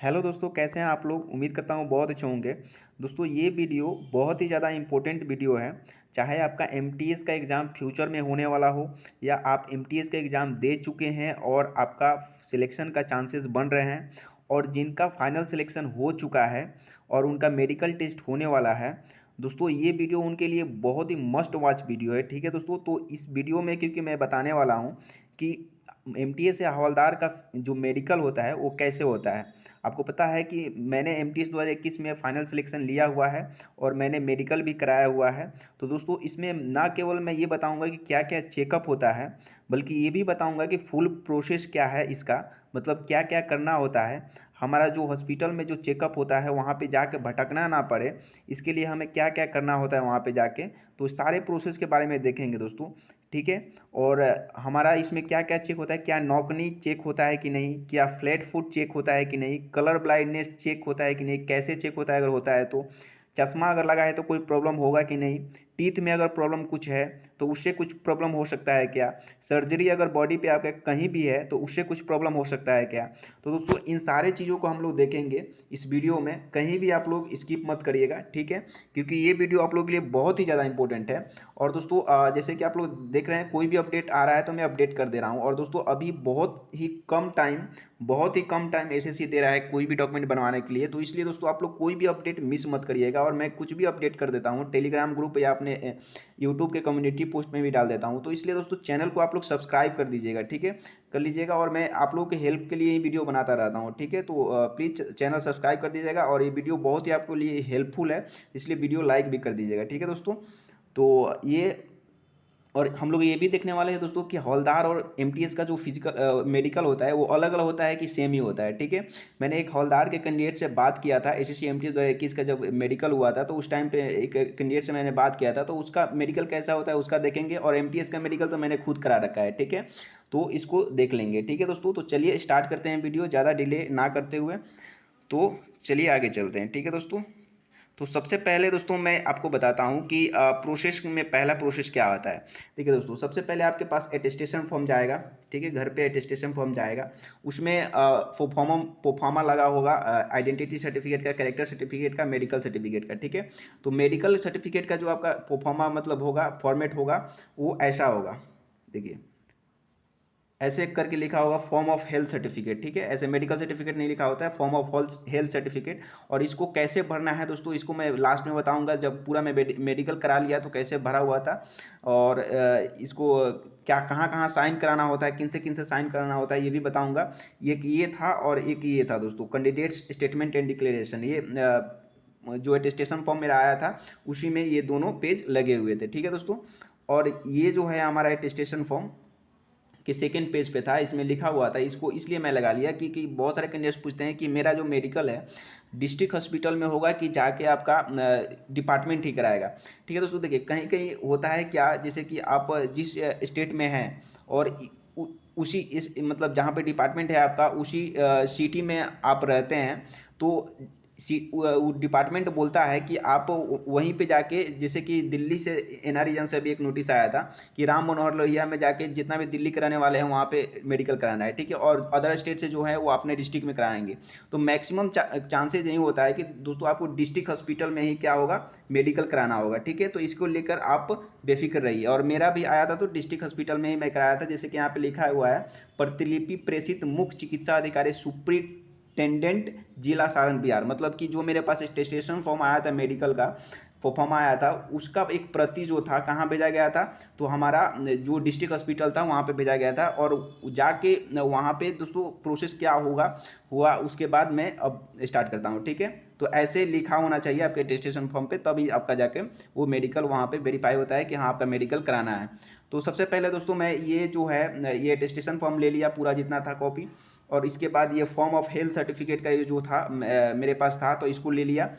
Hello दोस्तों, कैसे हैं आप लोग। उम्मीद करता हूँ बहुत अच्छे होंगे। दोस्तों ये वीडियो बहुत ही ज़्यादा इम्पोर्टेंट वीडियो है। चाहे आपका एमटीएस का एग्ज़ाम फ्यूचर में होने वाला हो या आप एमटीएस का एग्ज़ाम दे चुके हैं और आपका सिलेक्शन का चांसेस बन रहे हैं, और जिनका फाइनल सिलेक्शन हो चुका है और उनका मेडिकल टेस्ट होने वाला है। दोस्तों ये वीडियो उनके लिए बहुत ही मस्ट वॉच वीडियो है। ठीक है दोस्तों, तो इस वीडियो में क्योंकि मैं बताने वाला हूँ कि एमटीएस या हवलदार का जो मेडिकल होता है वो कैसे होता है। आपको पता है कि मैंने एमटीएस 2021 में फाइनल सिलेक्शन लिया हुआ है और मैंने मेडिकल भी कराया हुआ है। तो दोस्तों इसमें ना केवल मैं ये बताऊंगा कि क्या क्या चेकअप होता है, बल्कि ये भी बताऊंगा कि फुल प्रोसेस क्या है इसका, मतलब क्या क्या करना होता है। हमारा जो हॉस्पिटल में जो चेकअप होता है वहाँ पे जाके भटकना ना पड़े, इसके लिए हमें क्या क्या करना होता है वहाँ पे जाके, तो सारे प्रोसेस के बारे में देखेंगे दोस्तों। ठीक है। और हमारा इसमें क्या क्या चेक होता है, क्या नॉकनी चेक होता है कि नहीं, क्या फ्लैट फुट चेक होता है कि नहीं, कलर ब्लाइंडनेस चेक होता है कि नहीं, कैसे चेक होता है, अगर होता है तो चश्मा अगर लगा है तो कोई प्रॉब्लम होगा कि नहीं, टीथ में अगर प्रॉब्लम कुछ है तो उससे कुछ प्रॉब्लम हो सकता है क्या, सर्जरी अगर बॉडी पे आपके कहीं भी है तो उससे कुछ प्रॉब्लम हो सकता है क्या। तो दोस्तों इन सारे चीज़ों को हम लोग देखेंगे इस वीडियो में, कहीं भी आप लोग स्किप मत करिएगा। ठीक है, क्योंकि ये वीडियो आप लोग के लिए बहुत ही ज़्यादा इंपॉर्टेंट है। और दोस्तों जैसे कि आप लोग देख रहे हैं कोई भी अपडेट आ रहा है तो मैं अपडेट कर दे रहा हूँ। और दोस्तों अभी बहुत ही कम टाइम एसएससी दे रहा है कोई भी डॉक्यूमेंट बनवाने के लिए, तो इसलिए दोस्तों आप लोग कोई भी अपडेट मिस मत करिएगा। और मैं कुछ भी अपडेट कर देता हूँ टेलीग्राम ग्रुप या अपने यूट्यूब के कम्युनिटी पोस्ट में भी डाल देता हूँ। तो इसलिए दोस्तों चैनल को आप लोग सब्सक्राइब कर दीजिएगा। ठीक है, कर लीजिएगा। और मैं आप लोगों के हेल्प के लिए ही वीडियो बनाता रहता हूँ। ठीक है, तो प्लीज़ चैनल सब्सक्राइब कर दीजिएगा। और ये वीडियो बहुत ही आपके लिए हेल्पफुल है, इसलिए वीडियो लाइक भी कर दीजिएगा। ठीक है दोस्तों, तो ये और हम लोग ये भी देखने वाले हैं दोस्तों कि हवलदार और एमटीएस का जो फिजिकल मेडिकल होता है वो अलग अलग होता है कि सेम ही होता है। ठीक है, मैंने एक हवलदार के कैंडिडेट से बात किया था एसएससी एमटीएस 2021 का जब मेडिकल हुआ था, तो उस टाइम पे एक कैंडिडेट से मैंने बात किया था, तो उसका मेडिकल कैसा होता है उसका देखेंगे। और एमटीएस का मेडिकल तो मैंने खुद करा रखा है। ठीक है, तो इसको देख लेंगे। ठीक है दोस्तों, तो चलिए स्टार्ट करते हैं वीडियो ज़्यादा डिले ना करते हुए। तो चलिए आगे चलते हैं। ठीक है दोस्तों, तो सबसे पहले दोस्तों मैं आपको बताता हूँ कि प्रोसेस में पहला प्रोसेस क्या आता है। ठीक है दोस्तों, सबसे पहले आपके पास अटेस्टेशन फॉर्म जाएगा। ठीक है, घर पे अटेस्टेशन फॉर्म जाएगा, उसमें प्रोफार्मा लगा होगा, आइडेंटिटी सर्टिफिकेट का, कैरेक्टर सर्टिफिकेट का, मेडिकल सर्टिफिकेट का। ठीक है, तो मेडिकल सर्टिफिकेट का जो आपका प्रोफार्मा मतलब होगा, फॉर्मेट होगा, वो ऐसा होगा। देखिए ऐसे करके लिखा होगा फॉर्म ऑफ हेल्थ सर्टिफिकेट। ठीक है, ऐसे मेडिकल सर्टिफिकेट नहीं लिखा होता है, फॉर्म ऑफ हेल्थ सर्टिफिकेट। और इसको कैसे भरना है दोस्तों, इसको मैं लास्ट में बताऊंगा, जब पूरा मैं मेडिकल करा लिया तो कैसे भरा हुआ था। और इसको क्या कहाँ कहाँ साइन कराना होता है, किन से साइन कराना होता है, ये भी बताऊंगा। एक ये था और एक ये था दोस्तों, कैंडिडेट्स स्टेटमेंट एंड डिक्लेरेशन। ये जो अटेस्टेशन फॉर्म मेरा आया था उसी में ये दोनों पेज लगे हुए थे। ठीक है दोस्तों, और ये जो है हमारा अटेस्टेशन फॉर्म कि सेकेंड पेज पे था, इसमें लिखा हुआ था। इसको इसलिए मैं लगा लिया कि बहुत सारे कैंडिडेट्स पूछते हैं कि मेरा जो मेडिकल है डिस्ट्रिक्ट हॉस्पिटल में होगा कि जाके आपका डिपार्टमेंट ही कराएगा। ठीक है दोस्तों, देखिए कहीं कहीं होता है क्या, जैसे कि आप जिस स्टेट में हैं और उसी इस मतलब जहाँ पे डिपार्टमेंट है आपका उसी सिटी में आप रहते हैं, तो डिपार्टमेंट बोलता है कि आप वहीं पे जाके, जैसे कि दिल्ली से एनआर रीजन से भी एक नोटिस आया था कि राम मनोहर लोहिया में जाके जितना भी दिल्ली कराने वाले हैं वहाँ पे मेडिकल कराना है। ठीक है, और अदर स्टेट से जो है वो अपने डिस्ट्रिक्ट में कराएंगे। तो मैक्सिमम चांसेज यही होता है कि दोस्तों आपको डिस्ट्रिक्ट हॉस्पिटल में ही क्या होगा, मेडिकल कराना होगा। ठीक है, तो इसको लेकर आप बेफिक्र रहिए। और मेरा भी आया था तो डिस्ट्रिक्ट हॉस्पिटल में ही मैं कराया था, जैसे कि यहाँ पे लिखा हुआ है, प्रतिलिपि प्रेषित मुख्य चिकित्सा अधिकारी सुप्रिंटेंडेंट जिला सारण बिहार। मतलब कि जो मेरे पास अटेस्टेशन फॉर्म आया था मेडिकल का, फॉर्म आया था, उसका एक प्रति जो था कहाँ भेजा गया था, तो हमारा जो डिस्ट्रिक्ट हॉस्पिटल था वहाँ पे भेजा गया था। और जाके वहाँ पे दोस्तों प्रोसेस क्या हुआ उसके बाद मैं अब स्टार्ट करता हूँ। ठीक है, तो ऐसे लिखा होना चाहिए आपके अटेस्टेशन फॉर्म पे, तभी आपका जाके वो मेडिकल वहाँ पे वेरीफाई होता है कि हाँ आपका मेडिकल कराना है। तो सबसे पहले दोस्तों मैं ये जो है ये अटेस्टेशन फॉर्म ले लिया पूरा जितना था कॉपी। और इसके बाद ये फॉर्म ऑफ हेल्थ सर्टिफिकेट का ये जो था मेरे पास था, तो इसको ले लिया।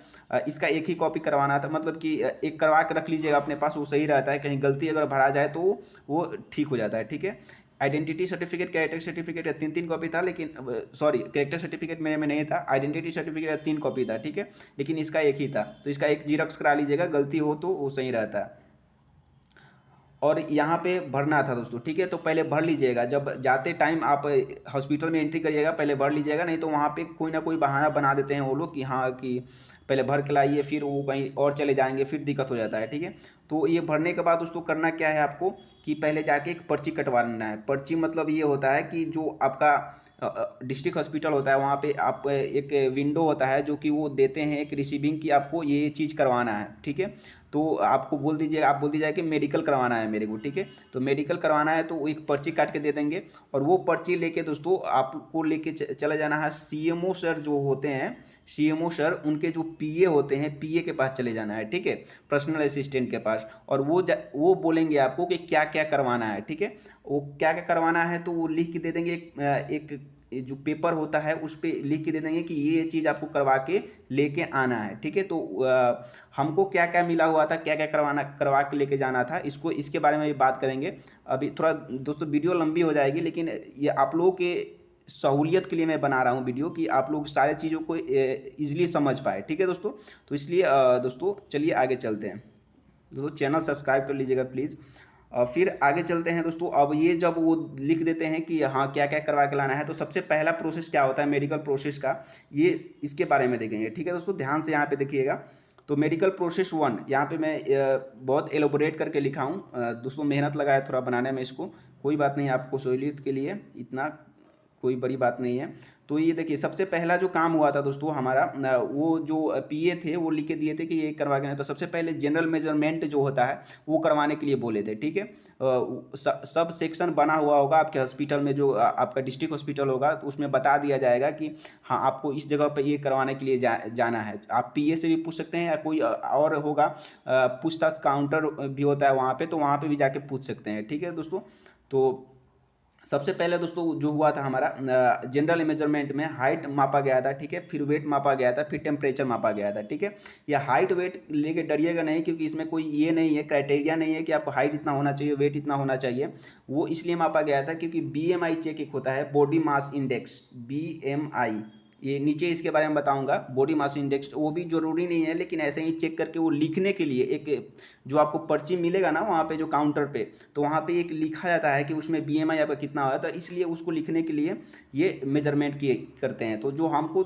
इसका एक ही कॉपी करवाना था, मतलब कि एक करवा के रख लीजिएगा अपने पास, वो सही रहता है, कहीं गलती अगर भरा जाए तो वो ठीक हो जाता है। ठीक है, आइडेंटिटी सर्टिफिकेट, कैरेक्टर सर्टिफिकेट का तीन तीन कॉपी था, लेकिन सॉरी कैरेक्टर सर्टिफिकेट मेरे में नहीं था, आइडेंटिटी सर्टिफिकेट का 3 कॉपी था। ठीक है, लेकिन इसका एक ही था, तो इसका एक जीरोक्स करा लीजिएगा, गलती हो तो वो सही रहता है। और यहाँ पे भरना था दोस्तों, ठीक है। तो पहले भर लीजिएगा, जब जाते टाइम आप हॉस्पिटल में एंट्री करिएगा पहले भर लीजिएगा, नहीं तो वहाँ पे कोई ना कोई बहाना बना देते हैं वो लोग कि हाँ कि पहले भर के लाइए, फिर वो कहीं और चले जाएंगे, फिर दिक्कत हो जाता है, ठीक है। तो ये भरने के बाद दोस्तों करना क्या है आपको कि पहले जाके एक पर्ची कटवाना है। पर्ची मतलब ये होता है कि जो आपका डिस्ट्रिक्ट हॉस्पिटल होता है वहाँ पे आप एक विंडो होता है जो कि वो देते हैं एक रिसीविंग की आपको ये चीज़ करवाना है, ठीक है। तो आपको बोल दीजिए, आप बोल दीजिए कि मेडिकल करवाना है मेरे को, ठीक है। तो मेडिकल करवाना है तो वो एक पर्ची काट के दे देंगे, और वो पर्ची लेके दोस्तों आपको लेके चला जाना है सीएमओ सर जो होते हैं, सीएमओ सर उनके जो पीए होते हैं, पीए के पास चले जाना है, ठीक है, पर्सनल असिस्टेंट के पास। और वो बोलेंगे आपको कि क्या क्या करवाना है, ठीक है। वो क्या क्या करवाना है तो वो लिख के दे देंगे, एक जो पेपर होता है उस पर लिख के दे देंगे कि ये चीज़ आपको करवा के लेके आना है, ठीक है। तो हमको क्या क्या मिला हुआ था, क्या क्या करवा के लेके जाना था, इसको इसके बारे में भी बात करेंगे। अभी थोड़ा दोस्तों वीडियो लंबी हो जाएगी, लेकिन ये आप लोगों के सहूलियत के लिए मैं बना रहा हूँ वीडियो कि आप लोग सारे चीज़ों को ईजिली समझ पाए, ठीक है दोस्तों। तो इसलिए दोस्तों चलिए आगे चलते हैं। दोस्तों चैनल सब्सक्राइब कर लीजिएगा प्लीज़। फिर आगे चलते हैं दोस्तों। अब ये जब वो लिख देते हैं कि हाँ क्या क्या करवा के लाना है, तो सबसे पहला प्रोसेस क्या होता है मेडिकल प्रोसेस का, ये इसके बारे में देखेंगे, ठीक है दोस्तों। ध्यान से यहाँ पे देखिएगा। तो मेडिकल प्रोसेस 1 यहाँ पे मैं बहुत एलोबोरेट करके लिखा हूँ दोस्तों, मेहनत लगा है थोड़ा बनाने में इसको, कोई बात नहीं, आपको सहूलियत के लिए इतना कोई बड़ी बात नहीं है। तो ये देखिए सबसे पहला जो काम हुआ था दोस्तों हमारा, वो जो पीए थे वो लिख के दिए थे कि ये करवा के, तो सबसे पहले जनरल मेजरमेंट जो होता है वो करवाने के लिए बोले थे, ठीक है। सब सेक्शन बना हुआ होगा आपके हॉस्पिटल में, जो आपका डिस्ट्रिक्ट हॉस्पिटल होगा तो उसमें बता दिया जाएगा कि हाँ आपको इस जगह पे ये करवाने के लिए जाना है। आप पीए से भी पूछ सकते हैं, या कोई और होगा पूछताछ काउंटर भी होता है वहाँ पे, तो वहाँ पे भी जाके पूछ सकते हैं, ठीक है दोस्तों। तो सबसे पहले दोस्तों जो हुआ था हमारा जनरल मेजरमेंट में हाइट मापा गया था, ठीक है, फिर वेट मापा गया था, फिर टेम्परेचर मापा गया था, ठीक है। या हाइट वेट लेके डरिएगा नहीं, क्योंकि इसमें कोई ये नहीं है, क्राइटेरिया नहीं है कि आपको हाइट इतना होना चाहिए, वेट इतना होना चाहिए। वो इसलिए मापा गया था क्योंकि बीएमआई चेक एक होता है, बॉडी मास इंडेक्स, बीएमआई, ये नीचे इसके बारे में बताऊंगा। बॉडी मास इंडेक्स वो भी जरूरी नहीं है, लेकिन ऐसे ही चेक करके वो लिखने के लिए एक जो आपको पर्ची मिलेगा ना वहाँ पे जो काउंटर पे, तो वहाँ पे एक लिखा जाता है कि उसमें बीएमआई आपका कितना हुआ, तो इसलिए उसको लिखने के लिए ये मेजरमेंट किए करते हैं। तो जो हमको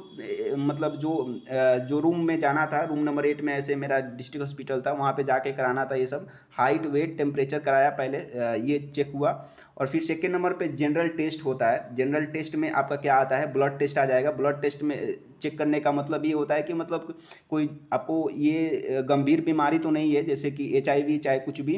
मतलब जो रूम में जाना था, रूम नंबर 8 में ऐसे मेरा डिस्ट्रिक्ट हॉस्पिटल था, वहाँ पे जाके कराना था ये सब, हाइट वेट टेम्परेचर कराया पहले, ये चेक हुआ। और फिर सेकेंड नंबर पे जनरल टेस्ट होता है। जनरल टेस्ट में आपका क्या आता है, ब्लड टेस्ट आ जाएगा। ब्लड टेस्ट में चेक करने का मतलब ये होता है कि मतलब कोई आपको ये गंभीर बीमारी तो नहीं है, जैसे कि HIV चाहे कुछ भी।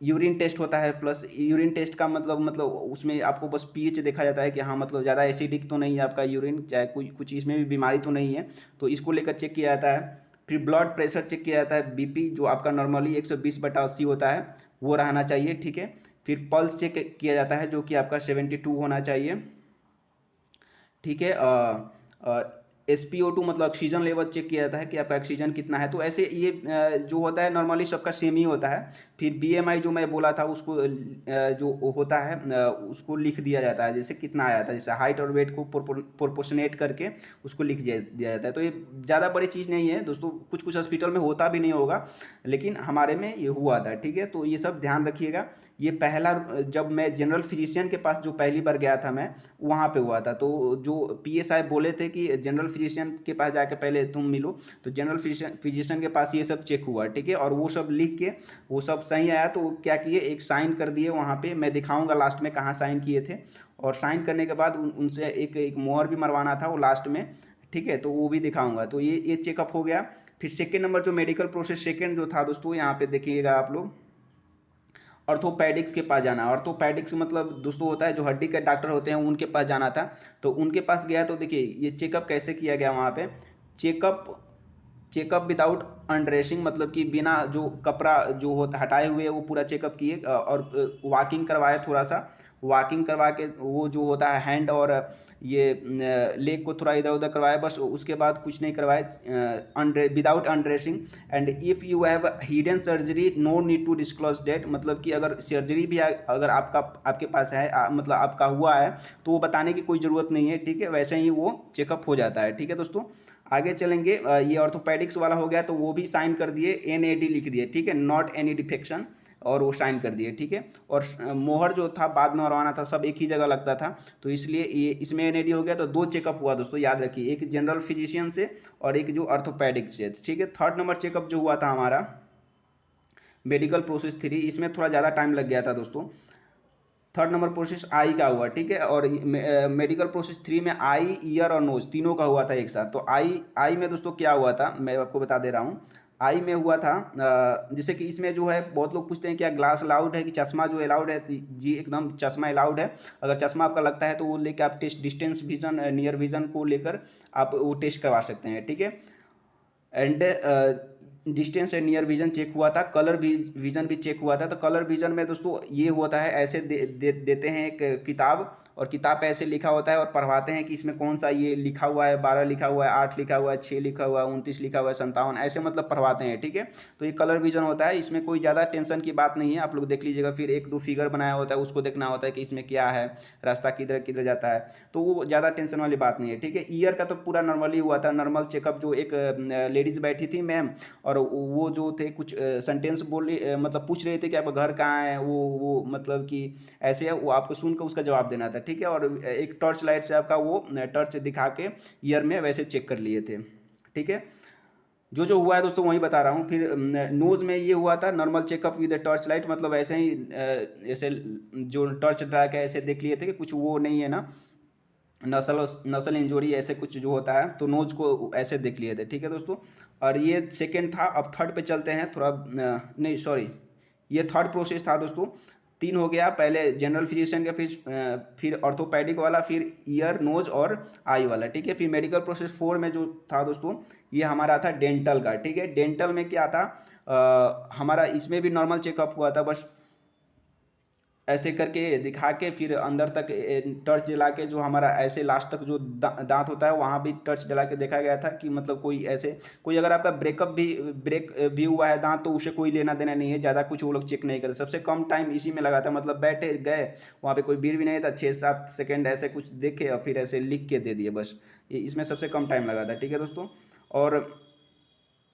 यूरिन टेस्ट होता है, प्लस यूरिन टेस्ट का मतलब उसमें आपको बस पीएच देखा जाता है कि हाँ मतलब ज़्यादा एसिडिक तो नहीं है आपका यूरिन, चाहे कोई कुछ इसमें भी बीमारी तो नहीं है, तो इसको लेकर चेक किया जाता है। फिर ब्लड प्रेशर चेक किया जाता है, बीपी जो आपका नॉर्मली 120/80 होता है वो रहना चाहिए, ठीक है। फिर पल्स चेक किया जाता है जो कि आपका 72 होना चाहिए, ठीक है। SpO2 मतलब ऑक्सीजन लेवल चेक किया जाता है कि आपका ऑक्सीजन कितना है। तो ऐसे ये जो होता है नॉर्मली सबका सेम ही होता है। फिर BMI जो मैं बोला था उसको जो होता है उसको लिख दिया जाता है, जैसे कितना आया था, जैसे हाइट और वेट को प्रोपोर्शनेट करके उसको लिख दिया जाता है। तो ये ज़्यादा बड़ी चीज़ नहीं है दोस्तों, कुछ कुछ हॉस्पिटल में होता भी नहीं होगा, लेकिन हमारे में ये हुआ था, ठीक है। तो ये सब ध्यान रखिएगा। ये पहला जब मैं जनरल फिजिशियन के पास जो पहली बार गया था मैं, वहाँ पे हुआ था। तो जो PSI बोले थे कि जनरल फिजिशियन के पास जाके पहले तुम मिलो, तो जनरल फिजिशियन के पास ये सब चेक हुआ, ठीक है। और वो सब लिख के वो सब सही आया तो क्या किए, एक साइन कर दिए वहाँ पे, मैं दिखाऊंगा लास्ट में कहाँ साइन किए थे। और साइन करने के बाद उनसे एक मोहर भी मरवाना था वो लास्ट में, ठीक है, तो वो भी दिखाऊंगा। तो ये चेकअप हो गया। फिर सेकेंड नंबर जो मेडिकल प्रोसेस सेकेंड जो था दोस्तों, यहाँ पे देखिएगा आप लोग, ऑर्थोपेडिक्स के पास जाना। ऑर्थोपेडिक्स मतलब दोस्तों होता है जो हड्डी के डॉक्टर होते हैं उनके पास जाना था। तो उनके पास गया तो देखिए ये चेकअप कैसे किया गया वहाँ पे। चेकअप विदाउट अनड्रेसिंग, मतलब कि बिना जो कपड़ा जो होता हटाए हुए वो पूरा चेकअप किए, और वॉकिंग करवाए, थोड़ा सा वॉकिंग करवा के वो जो होता है हैंड और ये लेग को थोड़ा इधर उधर करवाए, बस उसके बाद कुछ नहीं करवाए, without undressing. And if you have hidden surgery no need to disclose that, मतलब कि अगर सर्जरी भी अगर आपके पास है मतलब आपका हुआ है तो वो बताने की कोई ज़रूरत नहीं है, ठीक है। वैसे ही वो चेकअप हो जाता है, ठीक है दोस्तों। आगे चलेंगे। ये ऑर्थोपेडिक्स वाला हो गया तो वो भी साइन कर दिए, NAD लिख दिए, ठीक है, नॉट एनी डिफेक्शन। और वो साइन कर दिए, ठीक है। और मोहर जो था बाद में मरवाना था, सब एक ही जगह लगता था, तो इसलिए ये इसमें एनएडी हो गया। तो 2 चेकअप हुआ दोस्तों, याद रखिए, एक जनरल फिजिशियन से और एक जो ऑर्थोपेडिक से, ठीक है। थर्ड नंबर चेकअप जो हुआ था हमारा मेडिकल प्रोसेस 3, इसमें थोड़ा ज़्यादा टाइम लग गया था दोस्तों। थर्ड नंबर प्रोसेस आई का हुआ, ठीक है। और मेडिकल प्रोसेस 3 में आई, ईयर और नोज तीनों का हुआ था एक साथ। तो आई में दोस्तों क्या हुआ था मैं आपको बता दे रहा हूँ। आई में हुआ था जैसे कि इसमें जो है बहुत लोग पूछते हैं क्या ग्लास अलाउड है कि चश्मा जो अलाउड है, तो जी एकदम चश्मा अलाउड है। अगर चश्मा आपका लगता है तो वो लेकर आप test distance vision near vision को लेकर आप वो टेस्ट करवा सकते हैं, ठीक है। And distance and near vision check हुआ था, कलर भी विजन भी चेक हुआ था। तो कलर विजन में दोस्तों ये होता है, ऐसे देते हैं एक किताब, और किताब पे ऐसे लिखा होता है और पढ़वाते हैं कि इसमें कौन सा ये लिखा हुआ है, 12 लिखा हुआ है, 8 लिखा हुआ है, 6 लिखा हुआ है, 29 लिखा हुआ है, 57 ऐसे मतलब पढ़वाते हैं, ठीक है। तो ये कलर विजन होता है, इसमें कोई ज़्यादा टेंशन की बात नहीं है, आप लोग देख लीजिएगा। फिर 1-2 फिगर बनाया होता है, उसको देखना होता है कि इसमें क्या है, रास्ता किधर किधर जाता है, तो वो ज़्यादा टेंशन वाली बात नहीं है, ठीक है। ईयर का तो पूरा नॉर्मली हुआ था, नॉर्मल चेकअप। जो एक लेडीज़ बैठी थी मैम, और वो जो थे कुछ सेंटेंस मतलब पूछ रहे थे कि आपका घर कहाँ है, वो मतलब कि ऐसे है, वो आपको सुन कर उसका जवाब देना था, ठीक है। और एक टॉर्च लाइट से आपका वो टॉर्च दिखा के ईयर में वैसे चेक कर लिए थे, ठीक है। जो जो हुआ है दोस्तों वही बता रहा हूँ। फिर नोज़ में ये हुआ था normal checkup with torch light, मतलब ऐसे ही ऐसे जो टॉर्च लगा के ऐसे देख लिए थे कि कुछ वो नहीं है ना, नसल इंजरी ऐसे कुछ जो होता है, तो नोज को ऐसे देख लिए थे, ठीक है दोस्तों। और ये सेकेंड था। अब थर्ड पे चलते हैं थोड़ा, नहीं सॉरी, ये थर्ड प्रोसेस था दोस्तों। 3 हो गया, पहले जनरल फिजिशियन का, फिर ऑर्थोपेडिक वाला, फिर ईयर नोज और आई वाला, ठीक है। फिर मेडिकल प्रोसेस 4 में जो था दोस्तों, ये हमारा था डेंटल का, ठीक है। डेंटल में क्या था, हमारा इसमें भी नॉर्मल चेकअप हुआ था, बस ऐसे करके दिखा के फिर अंदर तक टर्च जला के, जो हमारा ऐसे लास्ट तक जो दांत होता है वहाँ भी टर्च जला के देखा गया था कि मतलब कोई ऐसे कोई अगर आपका ब्रेक भी हुआ है दांत, तो उसे कोई लेना देना नहीं है, ज़्यादा कुछ वो लोग चेक नहीं करते। सबसे कम टाइम इसी में लगा था, मतलब बैठे गए वहाँ पे कोई भीड़ भी नहीं था, 6-7 सेकेंड ऐसे कुछ देखे और फिर ऐसे लिख के दे दिए, बस ये इसमें सबसे कम टाइम लगा था, ठीक है दोस्तों। और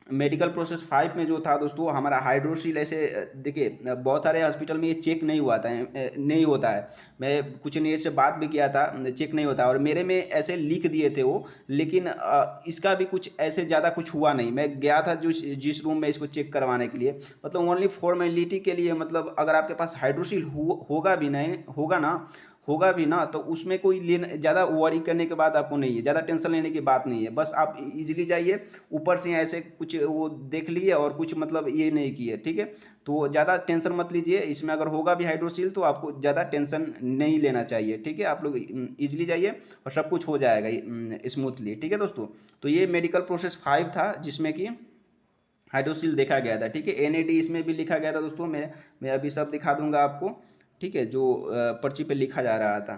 मेडिकल प्रोसेस 5 में जो था दोस्तों हमारा हाइड्रोसील, ऐसे देखिए बहुत सारे हॉस्पिटल में ये चेक नहीं हुआ था, नहीं होता है। मैं कुछ नेट से बात भी किया था, चेक नहीं होता, और मेरे में ऐसे लिख दिए थे वो, लेकिन इसका भी कुछ ऐसे ज़्यादा कुछ हुआ नहीं। मैं गया था जिस रूम में इसको चेक करवाने के लिए, मतलब ओनली फॉर्मेलिटी के लिए, मतलब अगर आपके पास हाइड्रोसील होगा भी नहीं होगा भी ना, तो उसमें कोई लेना ज़्यादा वरी करने के बाद आपको नहीं है, ज़्यादा टेंशन लेने की बात नहीं है। बस आप इजीली जाइए, ऊपर से ऐसे कुछ वो देख लिए और कुछ मतलब ये नहीं किए, ठीक है। तो ज़्यादा टेंशन मत लीजिए, इसमें अगर होगा भी हाइड्रोसील तो आपको ज़्यादा टेंशन नहीं लेना चाहिए, ठीक है। आप लोग ईजिली जाइए और सब कुछ हो जाएगा स्मूथली, ठीक है दोस्तों। तो ये मेडिकल प्रोसेस 5 था जिसमें कि हाइड्रोसील देखा गया था, ठीक है। एनएडी इसमें भी लिखा गया था दोस्तों, मैं अभी सब दिखा दूंगा आपको, ठीक है, जो पर्ची पे लिखा जा रहा था।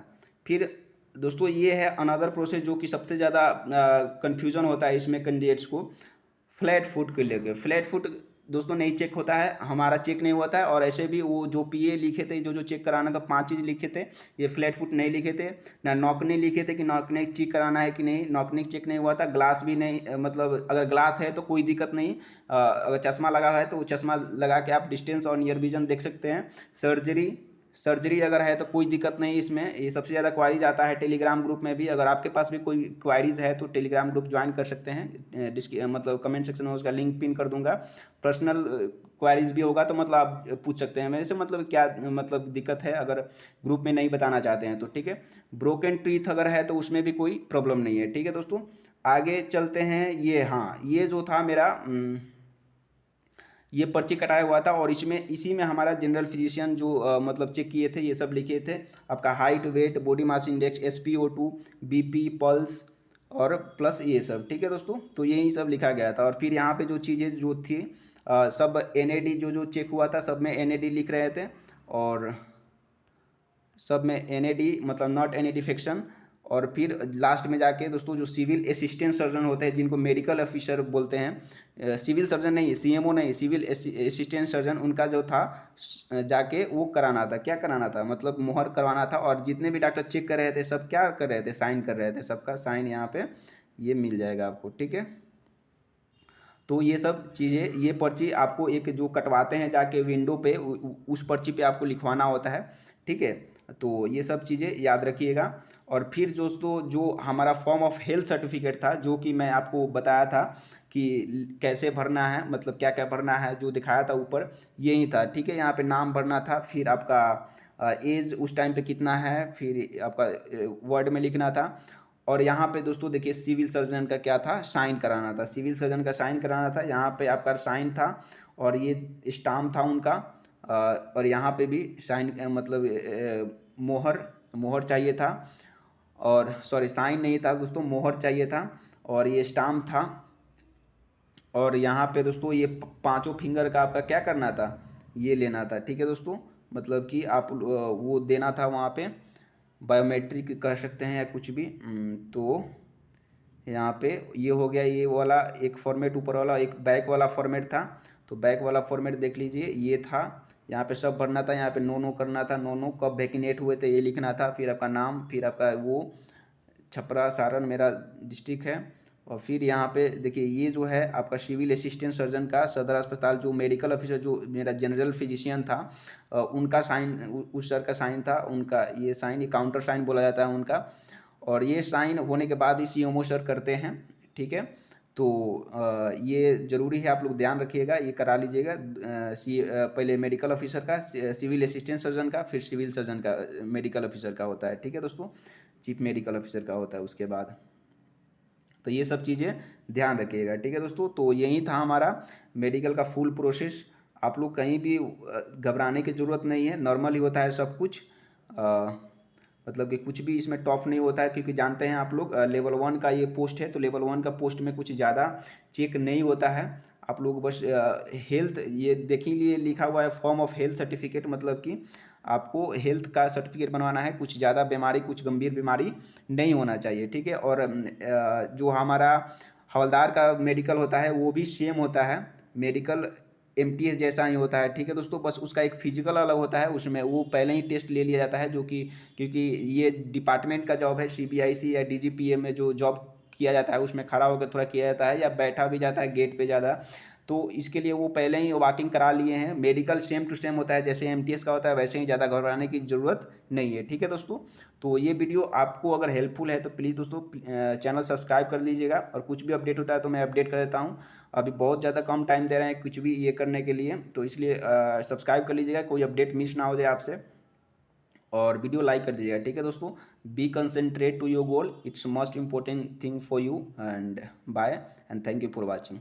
फिर दोस्तों ये है अनदर प्रोसेस जो कि सबसे ज़्यादा कन्फ्यूज़न होता है इसमें कैंडिडेट्स को, फ्लैट फुट को लेकर। फ्लैट फुट दोस्तों नहीं चेक होता है, हमारा चेक नहीं होता है, और ऐसे भी वो जो पीए लिखे थे, जो जो चेक कराना था 5 चीज़ लिखे थे, ये फ्लैट फुट नहीं लिखे थे। ना नॉकनी लिखे थे कि नॉकनी चेक कराना है कि नहीं, नॉकनी चेक नहीं हुआ था। ग्लास भी नहीं, मतलब अगर ग्लास है तो कोई दिक्कत नहीं, अगर चश्मा लगा है तो वो चश्मा लगा के आप डिस्टेंस और नियर विजन देख सकते हैं। सर्जरी अगर है तो कोई दिक्कत नहीं इसमें। ये सबसे ज़्यादा क्वारीज आता है टेलीग्राम ग्रुप में भी, अगर आपके पास भी कोई क्वारीज है तो टेलीग्राम ग्रुप ज्वाइन कर सकते हैं, मतलब कमेंट सेक्शन में उसका लिंक पिन कर दूंगा। पर्सनल क्वारीज भी होगा तो मतलब आप पूछ सकते हैं मेरे से, मतलब क्या मतलब दिक्कत है, अगर ग्रुप में नहीं बताना चाहते हैं तो, ठीक है। ब्रोकन टीथ अगर है तो उसमें भी कोई प्रॉब्लम नहीं है, ठीक है दोस्तों। आगे चलते हैं। ये हाँ, ये जो था मेरा ये पर्ची कटाया हुआ था, और इसमें इसी में हमारा जनरल फिजिशियन जो मतलब चेक किए थे, ये सब लिखे थे, आपका height, weight, body mass index, SpO2, BP, pulse और प्लस ये सब, ठीक है दोस्तों। तो यही सब लिखा गया था। और फिर यहाँ पे जो चीज़ें जो थी सब NAD जो जो चेक हुआ था सब में NAD लिख रहे थे, और सब में NAD मतलब नॉट एनी डिफेक्शन। और फिर लास्ट में जाके दोस्तों जो सिविल असिस्टेंट सर्जन होते हैं, जिनको मेडिकल ऑफिसर बोलते हैं, सिविल सर्जन नहीं, CMO नहीं, सिविल असिस्टेंट सर्जन, उनका जो था जाके वो कराना था, क्या कराना था, मतलब मुहर करवाना था। और जितने भी डॉक्टर चेक कर रहे थे सब क्या कर रहे थे, साइन कर रहे थे, सबका साइन यहाँ पे ये मिल जाएगा आपको, ठीक है। तो ये सब चीज़ें, ये पर्ची आपको एक जो कटवाते हैं जाके विंडो पे, उस पर्ची पे आपको लिखवाना होता है, ठीक है। तो ये सब चीज़ें याद रखिएगा। और फिर दोस्तों जो हमारा फॉर्म ऑफ हेल्थ सर्टिफिकेट था, जो कि मैं आपको बताया था कि कैसे भरना है, मतलब क्या क्या भरना है, जो दिखाया था ऊपर यही था, ठीक है। यहाँ पे नाम भरना था, फिर आपका एज उस टाइम पे कितना है, फिर आपका वर्ड में लिखना था। और यहाँ पे दोस्तों देखिए सिविल सर्जन का क्या था, साइन कराना था, सिविल सर्जन का साइन कराना था। यहाँ पे आपका साइन था और ये स्टाम्प था उनका, और यहाँ पे भी साइन मतलब मोहर मोहर चाहिए था। और सॉरी, साइन नहीं था दोस्तों, मोहर चाहिए था, और ये स्टाम्प था। और यहाँ पे दोस्तों ये पांचों फिंगर का आपका क्या करना था, ये लेना था, ठीक है दोस्तों। मतलब कि आप वो देना था वहाँ पे, बायोमेट्रिक कह सकते हैं या कुछ भी। तो यहाँ पे ये हो गया, ये वाला एक फॉर्मेट ऊपर वाला, एक बैक वाला फॉर्मेट था। तो बैक वाला फॉर्मेट देख लीजिए, ये था। यहाँ पे सब भरना था, यहाँ पे नो नो करना था, नो नो कब वैक्सीनेट हुए थे ये लिखना था, फिर आपका नाम, फिर आपका वो छपरा सारण मेरा डिस्ट्रिक्ट है। और फिर यहाँ पे देखिए ये जो है आपका सिविल असिस्टेंट सर्जन का सदर अस्पताल, जो मेडिकल ऑफिसर जो मेरा जनरल फिजिशियन था, उनका साइन, उस सर का साइन था, उनका ये साइन, ये काउंटर साइन बोला जाता है उनका। और ये साइन होने के बाद ही सीएमओ सर करते हैं, ठीक है। तो ये ज़रूरी है, आप लोग ध्यान रखिएगा, ये करा लीजिएगा। पहले मेडिकल ऑफिसर का, सिविल असिस्टेंट सर्जन का, फिर सिविल सर्जन का, मेडिकल ऑफिसर का होता है, ठीक है दोस्तों। चीफ मेडिकल ऑफिसर का होता है उसके बाद। तो ये सब चीज़ें ध्यान रखिएगा, ठीक है दोस्तों। तो यही था हमारा मेडिकल का फुल प्रोसेस। आप लोग कहीं भी घबराने की ज़रूरत नहीं है, नॉर्मली होता है सब कुछ। मतलब कि कुछ भी इसमें टफ नहीं होता है, क्योंकि जानते हैं आप लोग लेवल 1 का ये पोस्ट है, तो लेवल 1 का पोस्ट में कुछ ज़्यादा चेक नहीं होता है। आप लोग बस हेल्थ, ये देख लिए लिखा हुआ है फॉर्म ऑफ हेल्थ सर्टिफिकेट, मतलब कि आपको हेल्थ का सर्टिफिकेट बनवाना है, कुछ ज़्यादा बीमारी, कुछ गंभीर बीमारी नहीं होना चाहिए, ठीक है। और जो हमारा हवलदार का मेडिकल होता है वो भी सेम होता है, मेडिकल एमटीएस जैसा ही होता है, ठीक है दोस्तों। बस उसका एक फिजिकल अलग होता है, उसमें वो पहले ही टेस्ट ले लिया जाता है, जो कि क्योंकि ये डिपार्टमेंट का जॉब है, सीबीआईसी या डीजीपीए में जो जॉब किया जाता है उसमें खड़ा होकर थोड़ा किया जाता है, या बैठा भी जाता है गेट पे ज़्यादा। तो इसके लिए वो पहले ही वॉकिंग करा लिए हैं। मेडिकल सेम टू सेम होता है, जैसे एमटीएस का होता है वैसे ही, ज़्यादा घबराने की ज़रूरत नहीं है, ठीक है दोस्तों। तो ये वीडियो आपको अगर हेल्पफुल है तो प्लीज़ दोस्तों चैनल सब्सक्राइब कर लीजिएगा, और कुछ भी अपडेट होता है तो मैं अपडेट कर देता हूँ। अभी बहुत ज़्यादा कम टाइम दे रहे हैं कुछ भी ये करने के लिए, तो इसलिए सब्सक्राइब कर लीजिएगा, कोई अपडेट मिस ना हो जाए आपसे। और वीडियो लाइक कर दीजिएगा, ठीक है दोस्तों। Be concentrate to your goal, it's most important thing for you, and bye, and thank you for watching.